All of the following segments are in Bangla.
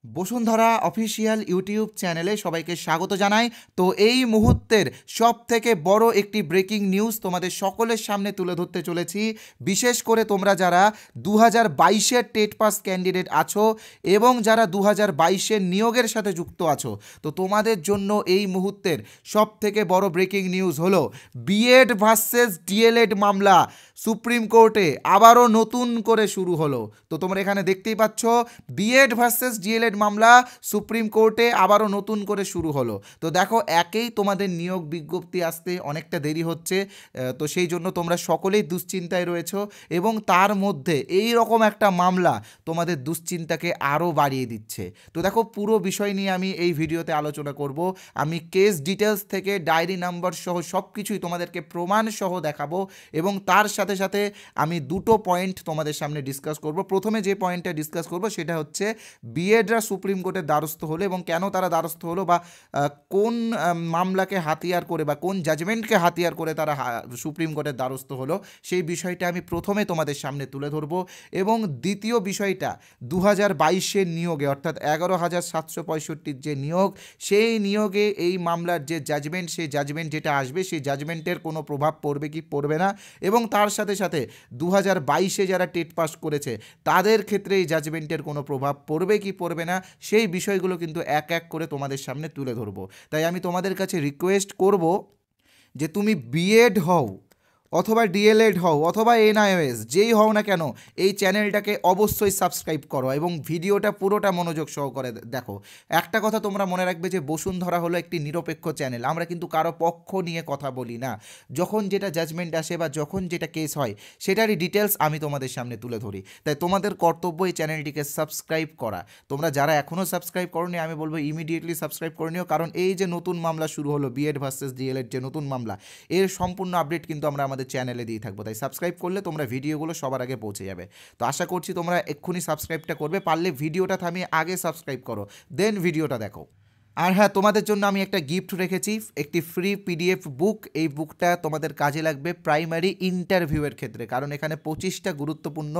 বসুন্ধরা অফিসিয়াল ইউটিউব চ্যানেলে সবাইকে স্বাগত জানাই। তো এই মুহূর্তের সব থেকে বড় একটি ব্রেকিং নিউজ তোমাদের সকলের সামনে তুলে ধরতে চলেছি। বিশেষ করে তোমরা যারা 2022-এর টেট পাস ক্যান্ডিডেট আছো এবং যারা 2022-এর নিয়োগের সাথে যুক্ত আছো, তো তোমাদের জন্য এই মুহূর্তের সব থেকে বড় ব্রেকিং নিউজ হলো বিএড ভার্সেস ডিএলএড মামলা সুপ্রিম কোর্টে আবারও নতুন করে শুরু হলো। তো তোমরা এখানে দেখতেই পাচ্ছ বিএড ভার্সেস ডিএলএড মামলা সুপ্রিম কোর্টে আবারও নতুন করে শুরু হলো। তো দেখো, একেই তোমাদের নিয়োগ বিজ্ঞপ্তি আসতে অনেকটা দেরি হচ্ছে, তো সেই জন্য তোমরা সকলেই দুশ্চিন্তায় রয়েছো এবং তার মধ্যে এই রকম একটা মামলা তোমাদের দুশ্চিন্তাকে আরও বাড়িয়ে দিচ্ছে। তো দেখো, পুরো বিষয় নিয়ে আমি এই ভিডিওতে আলোচনা করব। আমি কেস ডিটেলস থেকে ডায়েরি নাম্বার সহ সব কিছুই তোমাদেরকে প্রমাণ সহ দেখাবো এবং তার সাথে সাথে আমি দুটো পয়েন্ট তোমাদের সামনে ডিসকাস করব। প্রথমে যে পয়েন্টটা ডিসকাস করব সেটা হচ্ছে বিএডরা সুপ্রিম কোর্টের দ্বারস্থ হলো এবং কেন তারা দ্বারস্থ হলো, বা কোন মামলাকে হাতিয়ার করে বা কোন জাজমেন্টকে হাতিয়ার করে তারা সুপ্রিম কোর্টের দ্বারস্থ হলো, সেই বিষয়টা আমি প্রথমে তোমাদের সামনে তুলে ধরবো। এবং দ্বিতীয় বিষয়টা 2022-এর নিয়োগে অর্থাৎ 11,765 যে নিয়োগ, সেই নিয়োগে এই মামলার যে জাজমেন্ট, সেই জাজমেন্ট যেটা আসবে সেই জাজমেন্টের কোনো প্রভাব পড়বে কি পড়বে না, এবং তার সাথে সাথে 2022-এ যারা টেট পাস করেছে তাদের ক্ষেত্রে এই জাজমেন্টের কোনো প্রভাব পড়বে কি পড়বে না, সেই বিষয়গুলো কিন্তু এক এক করে তোমাদের সামনে তুলে ধরবো। তাই আমি তোমাদের কাছে রিকোয়েস্ট করব যে তুমি বিএড হও অথবা ডিএলএড হও অথবা এনআইওএস যেই হও না কেন, এই চ্যানেলটাকে অবশ্যই সাবস্ক্রাইব করো এবং ভিডিওটা পুরোটা মনোযোগ সহকারে দেখো। একটা কথা তোমরা মনে রাখবে যে বসুন্ধরা হলো একটি নিরপেক্ষ চ্যানেল, আমরা কিন্তু কারো পক্ষ নিয়ে কথা বলি না। যখন যেটা জাজমেন্ট আসে বা যখন যেটা কেস হয় সেটারই ডিটেলস আমি তোমাদের সামনে তুলে ধরি। তাই তোমাদের কর্তব্য এই চ্যানেলটিকে সাবস্ক্রাইব করা। তোমরা যারা এখনও সাবস্ক্রাইব করোনি, আমি বলবো ইমিডিয়েটলি সাবস্ক্রাইব করে নিও, কারণ এই যে নতুন মামলা শুরু হলো বিএড ভার্সেস ডিএলএড যে নতুন মামলা, এর সম্পূর্ণ আপডেট কিন্তু আমরা আমাদের চ্যানেলে দিয়ে থাকবো। তাই সাবস্ক্রাইব করলে তোমরা ভিডিওগুলো সবার আগে পৌঁছে যাবে। তো আশা করছি তোমরা এক্ষুনি সাবস্ক্রাইবটা করবে, পারলে ভিডিওটা থামিয়ে আগে সাবস্ক্রাইব করো, দেন ভিডিওটা দেখো। আর হ্যাঁ, তোমাদের জন্য আমি একটা গিফট রেখেছি, একটি ফ্রি পিডিএফ বুক। এই বুকটা তোমাদের কাজে লাগবে প্রাইমারি ইন্টারভিউয়ের ক্ষেত্রে, কারণ এখানে 25টা গুরুত্বপূর্ণ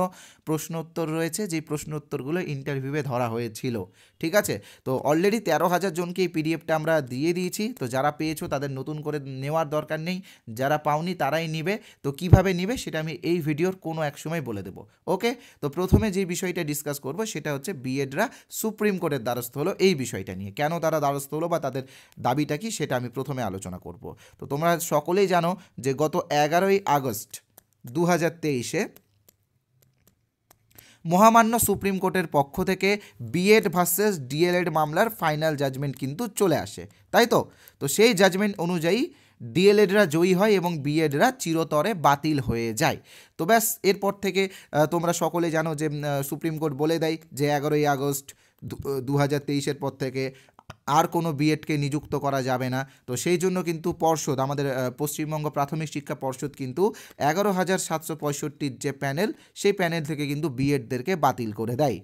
প্রশ্ন উত্তর রয়েছে, যেই প্রশ্ন উত্তরগুলো ইন্টারভিউয়ে ধরা হয়েছিল। ঠিক আছে, তো অলরেডি 13,000 জনকে এই পিডিএফটা আমরা দিয়ে দিয়েছি। তো যারা পেয়েছো তাদের নতুন করে নেওয়ার দরকার নেই, যারা পাওনি তারাই নিবে। তো কিভাবে নিবে সেটা আমি এই ভিডিওর কোনো এক সময় বলে দেবো। ওকে, তো প্রথমে যে বিষয়টা ডিসকাস করব সেটা হচ্ছে বিএডরা সুপ্রিম কোর্টের দ্বারস্থ হলো, এই বিষয়টা নিয়ে কেন তারা দ্বারস্থ হলো বা তাদের দাবিটা কি সেটা আমি প্রথমে আলোচনা করব। তো তোমরা সকলেই জানো যে গত 11ই আগস্ট 2023-এ মহামান্য সুপ্রিম কোর্টের পক্ষ থেকে বিএড ভার্সেস ডিএলএড মামলার ফাইনাল জাজমেন্ট কিন্তু চলে আসে, তাই তো। তো সেই জাজমেন্ট অনুযায়ী ডিএলএডরা জয়ী হয় এবং বিএডরা চিরতরে বাতিল হয়ে যায়। তো ব্যাস, এরপর থেকে তোমরা সকলে জানো যে সুপ্রিম কোর্ট বলে দেয় যে 11ই আগস্ট 2023-এর পর থেকে আর কোনো বিএডকে নিযুক্ত করা যাবে না। তো সেই জন্য কিন্তু পর্ষদ, আমাদের পশ্চিমবঙ্গ প্রাথমিক শিক্ষা পর্ষদ কিন্তু 11,765 যে প্যানেল, সেই প্যানেল থেকে কিন্তু বিএডদেরকে বাতিল করে দেয়।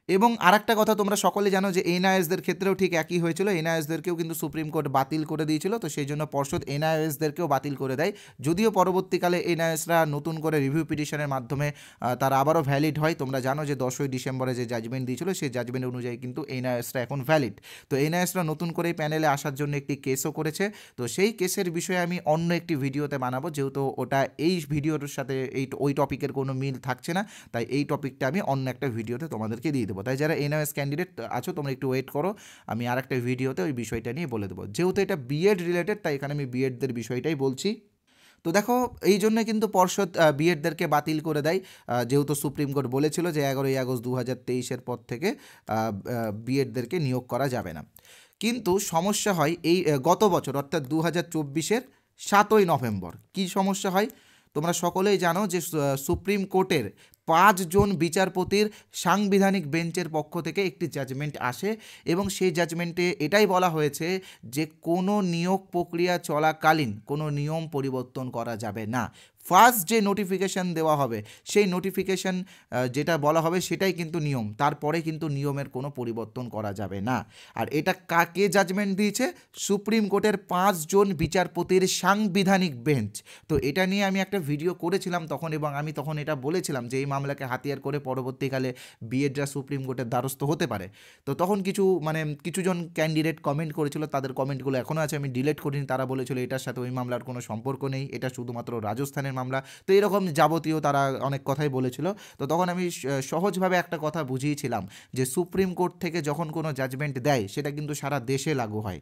এবং আরেকটা কথা তোমরা সকলে জানো যে এনআইএসদের ক্ষেত্রেও ঠিক একই হয়েছিল, এনআইএসদেরকেও কিন্তু সুপ্রিম কোর্ট বাতিল করে দিয়েছিল। তো সেই জন্য পর্ষদ এনআইএসদেরকেও বাতিল করে দেয়, যদিও পরবর্তীকালে এনআইএসরা নতুন করে রিভিউ পিটিশনের মাধ্যমে তারা আবারও ভ্যালিড হয়। তোমরা জানো যে 10ই ডিসেম্বরে যে জাজমেন্ট দিয়েছিল সেই জাজমেন্ট অনুযায়ী কিন্তু এনআইএসরা এখন ভ্যালিড। তো এনআইএসরা নতুন করে এই প্যানেলে আসার জন্য একটি কেসও করেছে। তো সেই কেসের বিষয়ে আমি অন্য একটি ভিডিওতে বানাবো, যেহেতু ওটা এই ভিডিওর সাথে ওই টপিকের কোনো মিল থাকছে না, তাই এই টপিকটা আমি অন্য একটা ভিডিওতে তোমাদেরকে দিয়ে দেবো। তাই যারা এনআইএস ক্যান্ডিডেট আছো তোমরা একটু ওয়েট করো, আমি আর একটা ভিডিওতে ওই বিষয়টা নিয়ে বলে দেবো। যেহেতু এটা বিএড রিলেটেড তাই এখানে আমি বিএডদের বিষয়টাই বলছি। তো দেখো, এই জন্য কিন্তু পর্ষদ বিএডদেরকে বাতিল করে দেয়, যেহেতু সুপ্রিম কোর্ট বলেছিল যে 11ই আগস্ট 2023-এর পর থেকে বিএডদেরকে নিয়োগ করা যাবে না। কিন্তু সমস্যা হয় এই গত বছর অর্থাৎ 2024-এর 7ই নভেম্বর। কি সমস্যা হয় তোমরা সকলেই জানো যে সুপ্রিম কোর্টের 5 জন বিচারপতির সাংবিধানিক বেঞ্চের পক্ষ থেকে একটি জাজমেন্ট আসে এবং সেই জাজমেন্টে এটাই বলা হয়েছে যে কোনো নিয়োগ প্রক্রিয়া চলাকালীন কোনো নিয়ম পরিবর্তন করা যাবে না। ফার্স্ট যে নোটিফিকেশান দেওয়া হবে সেই নোটিফিকেশান যেটা বলা হবে সেটাই কিন্তু নিয়ম, তারপরে কিন্তু নিয়মের কোনো পরিবর্তন করা যাবে না। আর এটা কাকে জাজমেন্ট দিয়েছে? সুপ্রিম কোর্টের 5 জন বিচারপতির সাংবিধানিক বেঞ্চ। তো এটা নিয়ে আমি একটা ভিডিও করেছিলাম তখন, এবং আমি তখন এটা বলেছিলাম যে এই মামলাকে হাতিয়ার করে পরবর্তীকালে বিএডরা সুপ্রিম কোর্টের দ্বারস্থ হতে পারে। তো তখন কিছুজন ক্যান্ডিডেট কমেন্ট করেছিল, তাদের কমেন্টগুলো এখনও আছে, আমি ডিলিট করিনি। তারা বলেছিল এটার সাথে ওই মামলার কোনো সম্পর্ক নেই, এটা শুধুমাত্র রাজস্থানের মামলা। তো এরকম যাবতীয় তারা অনেক কথাই বলেছিল। তো তখন আমি সহজভাবে একটা কথা বুঝিয়েছিলাম যে সুপ্রিম কোর্ট থেকে যখন কোনো জাজমেন্ট দেয় সেটা কিন্তু সারা দেশে লাগু হয়,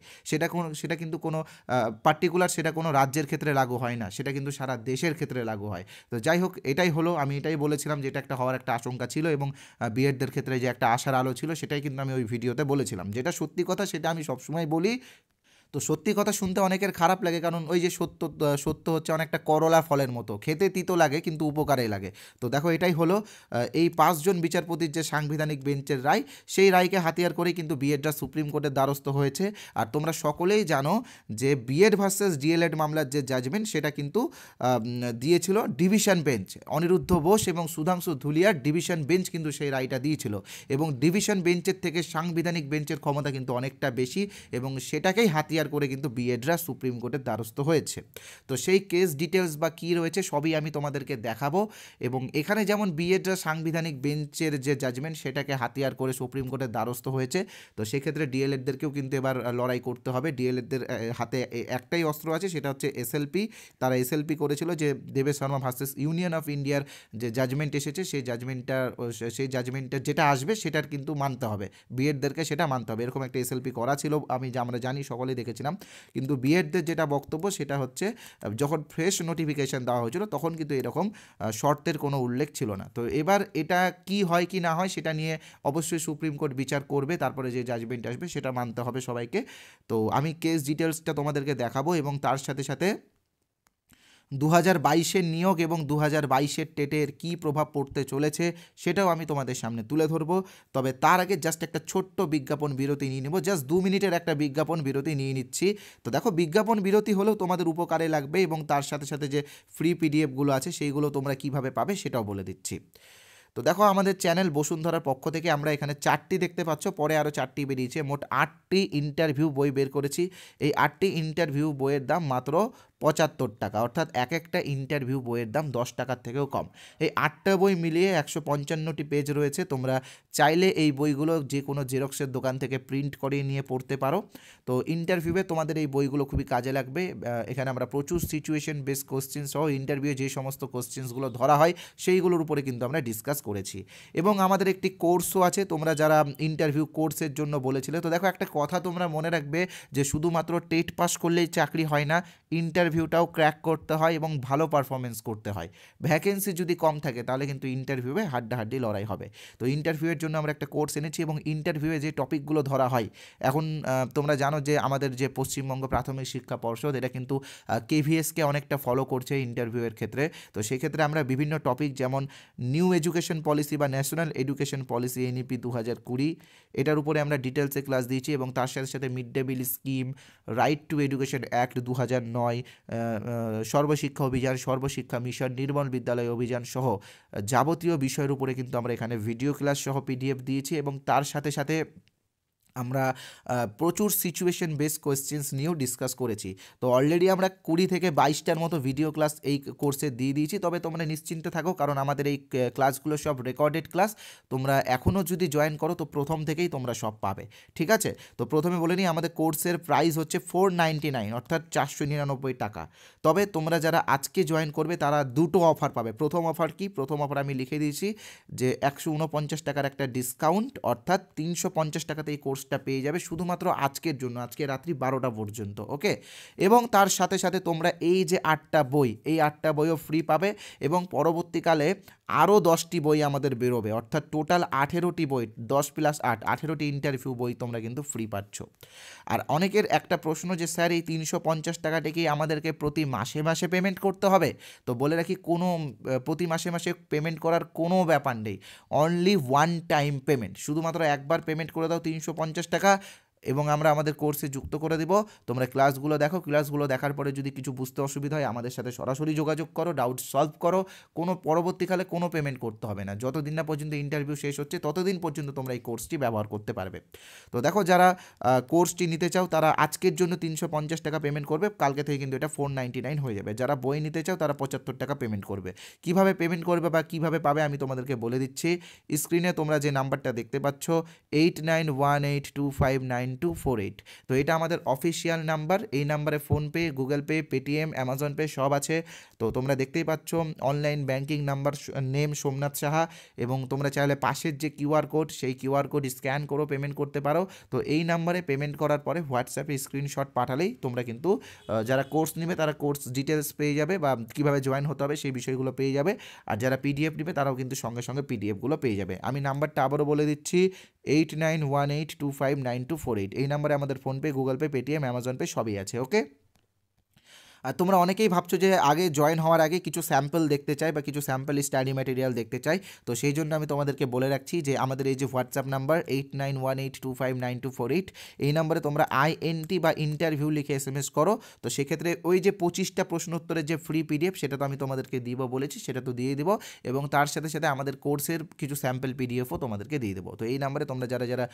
সেটা কিন্তু কোনো পার্টিকুলার, সেটা কোনো রাজ্যের ক্ষেত্রে লাগু হয় না, সেটা কিন্তু সারা দেশের ক্ষেত্রে লাগু হয়। তো যাই হোক, এটাই হলো, আমি এটাই বলেছিলাম যে এটা একটা হওয়ার একটা আশঙ্কা ছিল, এবং বিএডদের ক্ষেত্রে যে একটা আশার আলো ছিল সেটাই কিন্তু আমি ওই ভিডিওতে বলেছিলাম। যেটা সত্যি কথা সেটা আমি সবসময় বলি। তো সত্যি কথা শুনতে অনেকের খারাপ লাগে, কারণ ওই যে সত্য হচ্ছে অনেকটা করলা ফলের মতো, খেতে তিতো লাগে কিন্তু উপকারেই লাগে। তো দেখো এটাই হলো এই 5 জন বিচারপতির যে সাংবিধানিক বেঞ্চের রায়, সেই রায়কে হাতিয়ার করেই কিন্তু বিএডরা সুপ্রিম কোর্টের দ্বারস্থ হয়েছে। আর তোমরা সকলেই জানো যে বিএড ভার্সেস ডিএলএড মামলার যে জাজমেন্ট সেটা কিন্তু দিয়েছিল ডিভিশন বেঞ্চ, অনিরুদ্ধ বোস এবং সুধাংশু ধুলিয়ার ডিভিশন বেঞ্চ কিন্তু সেই রায়টা দিয়েছিল, এবং ডিভিশন বেঞ্চের থেকে সাংবিধানিক বেঞ্চের ক্ষমতা কিন্তু অনেকটা বেশি, এবং সেটাকেই হাতিয়ার করে কিন্তু বিএডরা সুপ্রিম কোর্টের দ্বারস্থ হয়েছে। তো সেই কেস ডিটেলস বা কী রয়েছে সবই আমি তোমাদেরকে দেখাবো, এবং এখানে যেমন বিএডরা সাংবিধানিক বেঞ্চের যে জাজমেন্ট সেটাকে হাতিয়ার করে সুপ্রিম কোর্টের দ্বারস্থ হয়েছে, তো সেক্ষেত্রে ডিএলএডদেরকেও কিন্তু এবার লড়াই করতে হবে। ডিএলএডদের হাতে একটাই অস্ত্র আছে, সেটা হচ্ছে এসএলপি। তারা এসএলপি করেছিল যে Debesh Sharma versus union of ইন্ডিয়ার যে জাজমেন্ট এসেছে সেই জাজমেন্টটা যেটা আসবে সেটার কিন্তু মানতে হবে, বিএডদেরকে সেটা মানতে হবে, এরকম একটা এসএলপি করা ছিল, আমরা জানি, সকলেই দেখেছিলাম। কিন্তু বিএডদের যেটা বক্তব্য সেটা হচ্ছে যখন ফ্রেশ নোটিফিকেশান দেওয়া হয়েছিল তখন কিন্তু এরকম শর্তের কোনো উল্লেখ ছিল না। তো এবার এটা কি হয় কি না হয় সেটা নিয়ে অবশ্যই সুপ্রিম কোর্ট বিচার করবে, তারপরে যে জাজমেন্ট আসবে সেটা মানতে হবে সবাইকে। তো আমি কেস ডিটেলসটা তোমাদেরকে দেখাবো, এবং তার সাথে সাথে 2022-এর নিয়োগ এবং 2022-এর টেটের কী প্রভাব পড়তে চলেছে সেটাও আমি তোমাদের সামনে তুলে ধরবো। তবে তার আগে জাস্ট একটা ছোট্ট বিজ্ঞাপন বিরতি নিয়ে নেব, জাস্ট 2 মিনিটের একটা বিজ্ঞাপন বিরতি নিয়ে নিচ্ছি। তো দেখো, বিজ্ঞাপন বিরতি হলেও তোমাদের উপকারে লাগবে, এবং তার সাথে সাথে যে ফ্রি পিডিএফগুলো আছে সেইগুলো তোমরা কিভাবে পাবে সেটাও বলে দিচ্ছি। তো দেখো, আমাদের চ্যানেল বসুন্ধরার পক্ষ থেকে আমরা এখানে 4টি দেখতে পাচ্ছ, পরে আরও 4টি বেরিয়েছে, মোট 8টি ইন্টারভিউ বই বের করেছি। এই 8টি ইন্টারভিউ বইয়ের দাম মাত্র 75 টাকা, অর্থাৎ এক একটা ইন্টারভিউ বইয়ের দাম 10 টাকার থেকেও কম। এই 8টা বই মিলিয়ে 155টি পেজ রয়েছে, তোমরা চাইলে এই বইগুলো যে কোনো জেরক্সের দোকান থেকে প্রিন্ট করিয়ে নিয়ে পড়তে পারো। তো ইন্টারভিউয়ে তোমাদের এই বইগুলো খুবই কাজে লাগবে। এখানে আমরা প্রচুর সিচুয়েশন বেস কোশ্চেন সহ ইন্টারভিউ যে সমস্ত কোশ্চেন্সগুলো ধরা হয় সেইগুলোর উপরে কিন্তু আমরা ডিসকাস করেছি, এবং আমাদের একটি কোর্সও আছে, তোমরা যারা ইন্টারভিউ কোর্সের জন্য বলেছিলে। তো দেখো, একটা কথা তোমরা মনে রাখবে যে শুধুমাত্র টেট পাস করলেই চাকরি হয় না, ইন্টারভিউটাও ক্র্যাক করতে হয় এবং ভালো পারফরমেন্স করতে হয়। ভ্যাকেন্সি যদি কম থাকে তাহলে কিন্তু ইন্টারভিউয়ে হাড্ডাহাড্ডি লড়াই হবে। তো ইন্টারভিউয়ের জন্য আমরা একটা কোর্স এনেছি, এবং ইন্টারভিউয়ে যে টপিকগুলো ধরা হয়, এখন তোমরা জানো যে আমাদের যে পশ্চিমবঙ্গ প্রাথমিক শিক্ষা পর্ষদ এটা কিন্তু কেভিএসকে অনেকটা ফলো করছে ইন্টারভিউয়ের ক্ষেত্রে। তো সেক্ষেত্রে আমরা বিভিন্ন টপিক যেমন নিউ এডুকেশন পলিসি বা ন্যাশনাল এডুকেশন পলিসি এনইপি 2020 এটার উপরে আমরা ডিটেলসে ক্লাস দিয়েছি, এবং তার সাথে সাথে mid day meal scheme, right two education act 2009, Sarva Shiksha Abhiyan, সর্বশিক্ষা মিশন, নির্মল বিদ্যালয় অভিযান সহ যাবতীয় বিষয়ের উপরে কিন্তু আমরা এখানে ভিডিও ক্লাস সহ পিডিএফ দিয়েছি, এবং তার সাথে সাথে আমরা প্রচুর সিচুয়েশন বেস কোয়েশ্চেন্স নিয়েও ডিসকাস করেছি। তো অলরেডি আমরা 20 থেকে 22টার মতো ভিডিও ক্লাস এই কোর্সে দিয়ে দিয়েছি। তবে তোমরা নিশ্চিন্তে থাকো, কারণ আমাদের এই ক্লাসগুলো সব রেকর্ডেড ক্লাস, তোমরা এখনও যদি জয়েন করো তো প্রথম থেকেই তোমরা সব পাবে, ঠিক আছে? তো প্রথমে বলে নিই, আমাদের কোর্সের প্রাইস হচ্ছে 499, অর্থাৎ 499 টাকা। তবে তোমরা যারা আজকে জয়েন করবে তারা দুটো অফার পাবে। প্রথম অফার কি? প্রথম অফার আমি লিখে দিয়েছি যে 149 টাকার একটা ডিসকাউন্ট, অর্থাৎ 350 টাকাতে এই কোর্সটা পেয়ে যাবে শুধুমাত্র আজকের জন্য, আজকে রাত্রি 12টা পর্যন্ত, ওকে? এবং তার সাথে সাথে তোমরা এই যে 8টা বই, এই 8টা বইও ফ্রি পাবে, এবং পরবর্তীকালে আরও 10টি বই আমাদের বেরোবে, অর্থাৎ টোটাল 18টি বই, 10 + 8, 18টি ইন্টারভিউ বই তোমরা কিন্তু ফ্রি পাচ্ছ। আর অনেকের একটা প্রশ্ন যে স্যার এই 350 টাকাটা কি আমাদেরকে প্রতি মাসে মাসে পেমেন্ট করতে হবে? তো বলে রাখি, কোনো প্রতি মাসে মাসে পেমেন্ট করার কোনো ব্যাপার নেই, অনলি ওয়ান টাইম পেমেন্ট, শুধুমাত্র একবার পেমেন্ট করে দাও 350 টাকা, এবং আমরা আমাদের কোর্সে যুক্ত করে দেব। তোমরা ক্লাসগুলো দেখো, ক্লাসগুলো দেখার পরে যদি কিছু বুঝতে অসুবিধা হয় আমাদের সাথে সরাসরি যোগাযোগ করো, ডাউট সলভ করো। কোনো পরবর্তীকালে কোনো পেমেন্ট করতে হবে না, যতদিন না পর্যন্ত ইন্টারভিউ শেষ হচ্ছে ততদিন পর্যন্ত তোমরা এই কোর্সটি ব্যবহার করতে পারবে। তো দেখো, যারা কোর্সটি নিতে চাও তারা আজকের জন্য 350 টাকা পেমেন্ট করবে, কালকে থেকে কিন্তু এটা 499 হয়ে যাবে। যারা বই নিতে চাও তারা 75 টাকা পেমেন্ট করবে। কিভাবে পেমেন্ট করবে বা কিভাবে পাবে আমি তোমাদেরকে বলে দিচ্ছি। স্ক্রিনে তোমরা যে নাম্বারটা দেখতে পাচ্ছ 8918259248, তো এটা আমাদের অফিসিয়াল নাম্বার। এই নাম্বারে PhonePe, Google pay, Paytm, Amazon pay সব আছে। তো তোমরা দেখতেই পাচ্ছ online banking number, name Somnath Saha, এবং তোমরা চাইলে পাশের যে কিউআর কোড সেই কিউআর কোড স্ক্যান করো পেমেন্ট করতে পারো। তো এই নাম্বারে পেমেন্ট করার পরে হোয়াটসঅ্যাপে স্ক্রিনশট পাঠালেই তোমরা কিন্তু যারা কোর্স নেবে তারা কোর্স ডিটেলস পেয়ে যাবে বা কীভাবে জয়েন হতে হবে সেই বিষয়গুলো পেয়ে যাবে। আর যারা পিডিএফ নেবে তারাও কিন্তু সঙ্গে সঙ্গে পিডিএফগুলো পেয়ে যাবে। আমি নাম্বারটা আবারও বলে দিচ্ছি 8918259248। এই নাম্বারে আমাদের PhonePe, Google pay, Paytm, Amazon pay সবই আছে। ওকে, আর তোমরা অনেকেই ভাবছো যে আগে জয়েন হওয়ার আগে কিছু স্যাম্পল দেখতে চাই বা কিছু স্যাম্পল স্টাডি ম্যাটেরিয়াল দেখতে চাই। তো সেই জন্য আমি তোমাদেরকে বলে রাখছি যে আমাদের এই যে হোয়াটসঅ্যাপ নাম্বার 8918259248, এই নাম্বারে তোমরা INT বা ইন্টারভিউ লিখে SMS করো। তো সেক্ষেত্রে ওই যে 25টা প্রশ্নোত্তরের যে ফ্রি পিডিএফ সেটা তো আমি তোমাদেরকে দিব বলেছি, সেটা তো দিয়ে দিব, এবং তার সাথে সাথে আমাদের কোর্সের কিছু স্যাম্পল পিডিএফও তোমাদেরকে দিয়ে দেবো। তো এই নাম্বারে তোমরা যারা যারা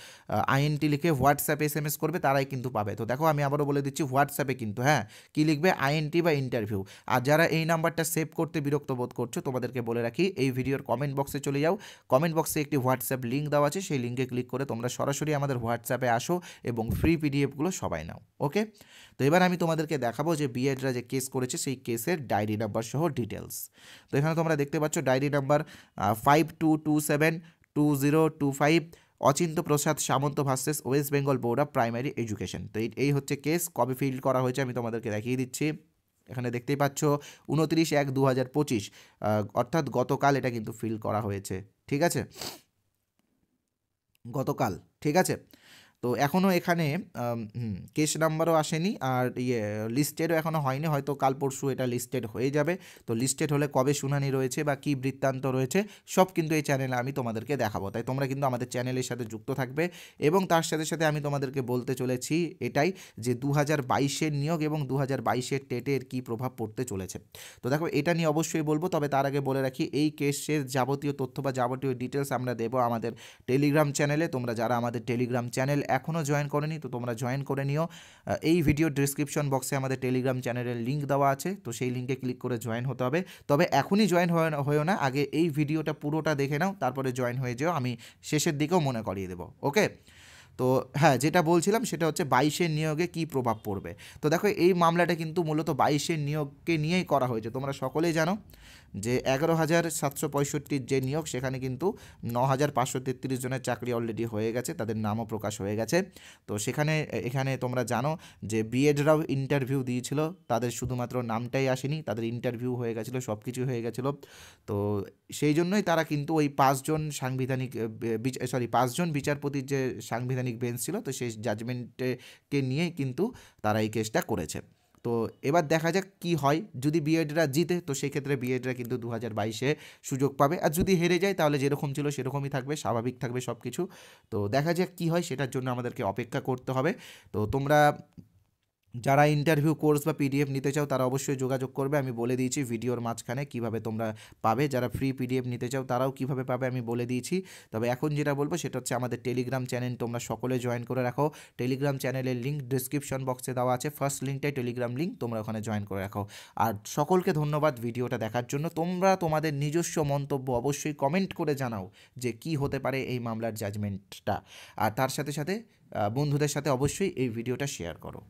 INT লিখে হোয়াটসঅ্যাপে SMS করবে তারাই কিন্তু পাবে। তো দেখো, আমি আবারও বলে দিচ্ছি হোয়াটসঅ্যাপে কিন্তু, হ্যাঁ, কী লিখবে INT বা ইন্টারভিউ। আর যারা এই নাম্বারটা সেভ করতে বিরক্ত বোধ করছো তোমাদেরকে বলে রাখি, এই ভিডিওর কমেন্ট বক্সে চলে যাও, কমেন্ট বক্সে একটি হোয়াটসঅ্যাপ লিঙ্ক দেওয়া আছে, সেই লিঙ্কে ক্লিক করে তোমরা সরাসরি আমাদের হোয়াটসঅ্যাপে আসো এবং ফ্রি পিডিএফগুলো সবাই নাও। ওকে, তো এবার আমি তোমাদেরকে দেখাবো যে বিএডরা যে কেস করেছে সেই কেসের ডায়েরি নাম্বার সহ ডিটেলস। তো এখানে তোমরা দেখতে পাচ্ছ diary number 52272025, Achinta Prasad Samanta versus West Bengal board of primary education. তো এই হচ্ছে কেস। কবে ফিল করা হয়েছে আমি তোমাদেরকে দেখিয়ে দিচ্ছি। এখানে দেখতেই পাচ্ছ 29/1/2025, অর্থাৎ গতকাল এটা কিন্তু ফিল করা হয়েছে। ঠিক আছে, গতকাল। ঠিক আছে, তো এখনও এখানে কেস নাম্বারও আসেনি, আর লিস্টেডও এখনও হয়নি, হয়তো কাল পরশু এটা লিস্টেড হয়ে যাবে। তো লিস্টেড হলে কবে শুনানি রয়েছে বা কী বৃত্তান্ত রয়েছে সব কিন্তু এই চ্যানেলে আমি তোমাদেরকে দেখাবো। তাই তোমরা কিন্তু আমাদের চ্যানেলের সাথে যুক্ত থাকবে। এবং তার সাথে সাথে আমি তোমাদেরকে বলতে চলেছি এটাই যে 2022-এর নিয়োগ এবং 2022-এর টেটের কী প্রভাব পড়তে চলেছে। তো দেখো, এটা নিয়ে অবশ্যই বলবো, তবে তার আগে বলে রাখি এই কেসের যাবতীয় তথ্য বা যাবতীয় ডিটেলস আমরা দেবো আমাদের টেলিগ্রাম চ্যানেলে। তোমরা যারা আমাদের টেলিগ্রাম চ্যানেল এখনও জয়েন করেনি তো তোমরা জয়েন করে নিও। এই ভিডিও ডিসক্রিপশন বক্সে আমাদের টেলিগ্রাম চ্যানেলের লিঙ্ক দেওয়া আছে, তো সেই লিঙ্কে ক্লিক করে জয়েন হতে হবে। তবে এখনই জয়েন হয়েও না, আগে এই ভিডিওটা পুরোটা দেখে নাও, তারপরে জয়েন হয়ে যেও, আমি শেষের দিকেও মনে করিয়ে দেবো। ওকে, তো হ্যাঁ, যেটা বলছিলাম সেটা হচ্ছে 22-এর নিয়োগে কী প্রভাব পড়বে। তো দেখো, এই মামলাটা কিন্তু মূলত 22-এর নিয়োগকে নিয়েই করা হয়েছে। তোমরা সকলেই জানো যে 11,765 যে নিয়োগ সেখানে কিন্তু 9,533 জনের চাকরি অলরেডি হয়ে গেছে, তাদের নামও প্রকাশ হয়ে গেছে। তো এখানে তোমরা জানো যে বিএডরাও ইন্টারভিউ দিয়েছিল, তাদের শুধুমাত্র নামটাই আসেনি, তাদের ইন্টারভিউ হয়ে গেছিলো, সব কিছু হয়ে গেছিলো। তো সেই জন্যই তারা কিন্তু ওই 5জন বিচারপতির যে সাংবিধানিক বেঞ্চ ছিল, তো সেই জাজমেন্টকে নিয়েই কিন্তু তারা এই কেসটা করেছে। তো এবার দেখা যাক কি হয়। যদি বিএডরা জিতে তো সেক্ষেত্রে বিএডরা কিন্তু 2022-এ সুযোগ পাবে, আর যদি হেরে যায় তাহলে যেরকম ছিল সেরকমই থাকবে, স্বাভাবিক থাকবে সব কিছু। তো দেখা যাক কি হয়, সেটার জন্য আমাদেরকে অপেক্ষা করতে হবে। তো তোমরা যারা ইন্টারভিউ কোর্স বা পিডিএফ নিতে চাও তারা অবশ্যই যোগাযোগ করবে। আমি বলে দিয়েছি ভিডিওর মাঝখানে কিভাবে তোমরা পাবে। যারা ফ্রি পিডিএফ নিতে চাও তারাও কিভাবে পাবে আমি বলে দিয়েছি। তবে এখন যেটা বলবো সেটা হচ্ছে আমাদের টেলিগ্রাম চ্যানেল তোমরা সকলে জয়েন করে রাখো। টেলিগ্রাম চ্যানেলের লিঙ্ক ডিসক্রিপশন বক্সে দেওয়া আছে, ফার্স্ট লিঙ্কটাই টেলিগ্রাম লিঙ্ক, তোমরা ওখানে জয়েন করে রাখো। আর সকলকে ধন্যবাদ ভিডিওটা দেখার জন্য। তোমরা তোমাদের নিজস্ব মন্তব্য অবশ্যই কমেন্ট করে জানাও যে কি হতে পারে এই মামলার জাজমেন্টটা। আর তার সাথে সাথে বন্ধুদের সাথে অবশ্যই এই ভিডিওটা শেয়ার করো।